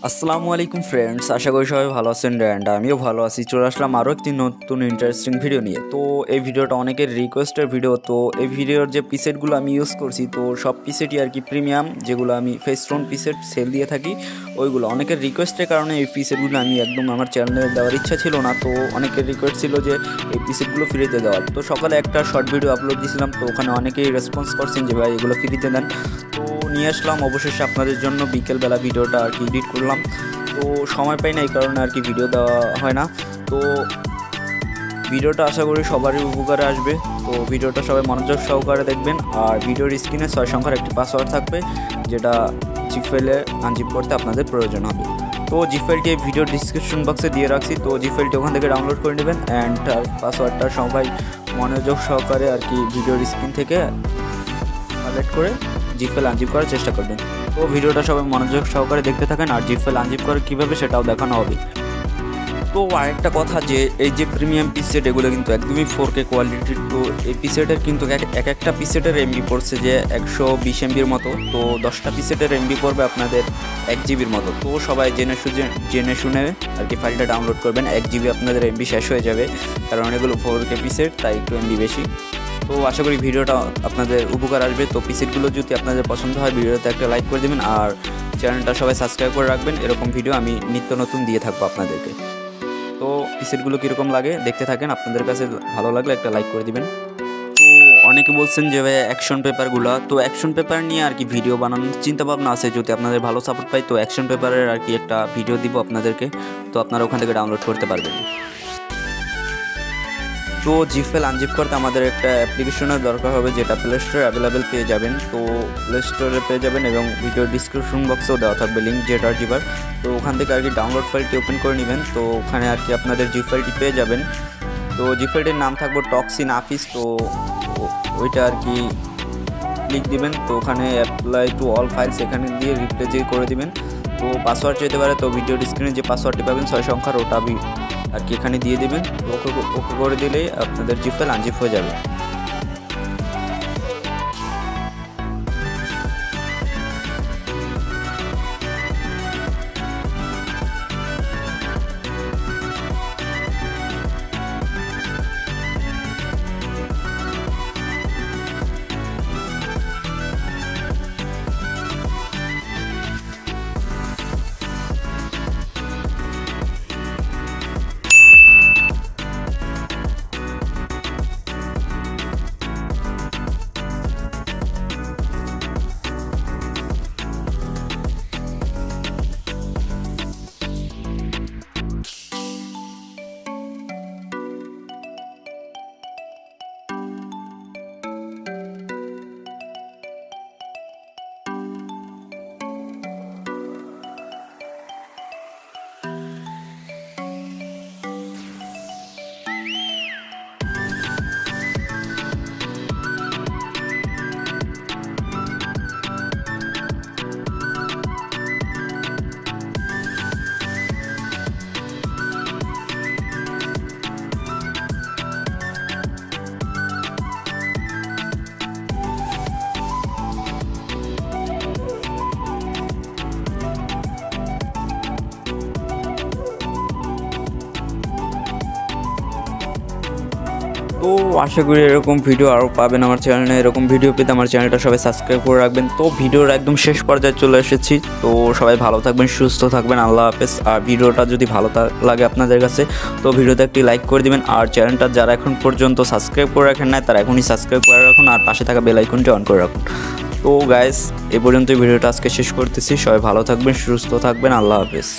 আসসালামু আলাইকুম ফ্রেন্ডস, আশা করি সবাই ভালো আছেন অ্যান্ড আমিও ভালো আছি। চলে আসলাম আরও একটি নতুন ইন্টারেস্টিং ভিডিও নিয়ে। তো এই ভিডিওটা অনেকের রিকোয়েস্টের ভিডিও। তো এই ভিডিওর যে পিসেটগুলো আমি ইউজ করছি, তো সব পিসেটই আর কি প্রিমিয়াম, যেগুলো আমি ফেস্টন পিসেট সেল দিয়ে থাকি ওইগুলো। অনেকের রিকোয়েস্টের কারণে এই পিসেটগুলো আমি একদম আমার চ্যানেলে দেওয়ার ইচ্ছা ছিল না। তো অনেকের রিকোয়েস্ট ছিল যে এই পিসেটগুলো ফ্রিতে দেওয়ার। তো সকালে একটা শর্ট ভিডিও আপলোড দিয়েছিলাম, তো ওখানে অনেকেই রেসপন্স করছেন যে ভাই এগুলো ফ্রিতে দেন। তো নিয়ে আসলাম অবশেষে আপনাদের জন্য বিকেলবেলা ভিডিওটা আর কি এডিট করলাম। তো সময় পাই না, এই কারণে আর কি ভিডিও দেওয়া হয় না। তো ভিডিওটা আশা করি সবারই উপকারে আসবে। তো ভিডিওটা সবাই মনোযোগ সহকারে দেখবেন। আর ভিডিওর স্ক্রিনে 6 সংখ্যার একটি পাসওয়ার্ড থাকবে, যেটা জিপ ফাইলে আনজিপ করতে আপনাদের প্রয়োজন হবে। তো জিপ ফাইলটি ভিডিওর ডিসক্রিপশন বক্সে দিয়ে রাখছি, তো জিপ ফাইলটি ওখান থেকে ডাউনলোড করে নেবেন অ্যান্ড পাসওয়ার্ডটা সবাই মনোযোগ সহকারে আর কি ভিডিওর স্ক্রিন থেকে কালেক্ট করে জিপ ফাইল আনজিপ করার চেষ্টা করবেন। তো ভিডিওটা সবাই মনোযোগ সহকারে দেখতে থাকেন, আর জিপ ফাইল আনজিপ করে কীভাবে সেটাও দেখানো হবে। তো আরেকটা কথা, যে এই যে প্রিমিয়াম পিসেট এগুলো কিন্তু একদমই 4K কোয়ালিটির। তো এই পিসেটের কিন্তু এক একটা পিসেটের এমবি পড়ছে যে 120 এমবির মতো। তো 10টা পিসেটের এমবি পড়বে আপনাদের 1 জিবির মতো। তো সবাই জেনে শুনে আর কি ফাইলটা ডাউনলোড করবেন। 1 জিবি আপনাদের এমবি শেষ হয়ে যাবে, কারণ এগুলো 4K পিসেট, তাই একটু এমবি বেশি। তো আশা করি ভিডিওটা আপনাদের উপকার আসবে। তো পিসেটগুলো যদি আপনাদের পছন্দ হয় ভিডিওতে একটা লাইক করে দেবেন, আর চ্যানেলটা সবাই সাবস্ক্রাইব করে রাখবেন। এরকম ভিডিও আমি নিত্য নতুন দিয়ে থাকবো আপনাদেরকে। তো পিসেটগুলো কীরকম লাগে দেখতে থাকেন, আপনাদের কাছে ভালো লাগলে একটা লাইক করে দিবেন। তো অনেকে বলছেন যে ভাই অ্যাকশন পেপারগুলো, তো অ্যাকশন পেপার নিয়ে আর কি ভিডিও বানানোর চিন্তাভাবনা আছে। যদি আপনাদের ভালো সাপোর্ট পাই, তো অ্যাকশন পেপারের আর কি একটা ভিডিও দিব আপনাদেরকে, তো আপনারা ওখান থেকে ডাউনলোড করতে পারবেন। তো জিপ ফাইল আনজিপ করতে আমাদের একটা অ্যাপ্লিকেশনের দরকার হবে, যেটা প্লে স্টোরে অ্যাভেলেবেল পেয়ে যাবেন। তো প্লে স্টোরে পেয়ে যাবেন এবং ভিডিও ডিসক্রিপশন বক্সেও দেওয়া থাকবে লিঙ্ক, যেটা জিপার। তো ওখান থেকে আর কি ডাউনলোড ফাইলটি ওপেন করে নেবেন। তো ওখানে আর কি আপনাদের জিপ ফাইলটি পেয়ে যাবেন। তো জিপ ফাইলটির নাম থাকবে টক্সিন আফিস। তো ওইটা আর কি ক্লিক দিবেন। তো ওখানে অ্যাপ্লাই টু অল ফাইলস এখানে দিয়ে রিপ্লেস করে দিবেন। তো পাসওয়ার্ড চাইতে পারে, তো ভিডিও স্ক্রিনে যে পাসওয়ার্ডটি পাবেন 6 সংখ্যার, ওটা আর কি এখানে দিয়ে দেবেন। ওকে করে দিলেই আপনাদের জিপ ফাইল আনজিপ হয়ে যাবে। তো আশা করি এরকম ভিডিও আরও পাবেন আমার চ্যানেলে। এরকম ভিডিও পেতে আমার চ্যানেলটা সবাই সাবস্ক্রাইব করে রাখবেন। তো ভিডিওর একদম শেষ পর্যায়ে চলে এসেছি। তো সবাই ভালো থাকবেন, সুস্থ থাকবেন, আল্লাহ হাফেজ। আর ভিডিওটা যদি ভালো লাগে আপনাদের কাছে, তো ভিডিওতে একটি লাইক করে দিবেন। আর চ্যানেলটা যারা এখন পর্যন্ত সাবস্ক্রাইব করে রাখেন না, তারা এখনই সাবস্ক্রাইব করে রাখুন, আর পাশে থাকা বেল আইকনটি অন করে রাখুন। তো গাইস, এ পর্যন্তই ভিডিওটা আজকে শেষ করতেছি। সবাই ভালো থাকবেন, সুস্থ থাকবেন, আল্লাহ হাফেজ।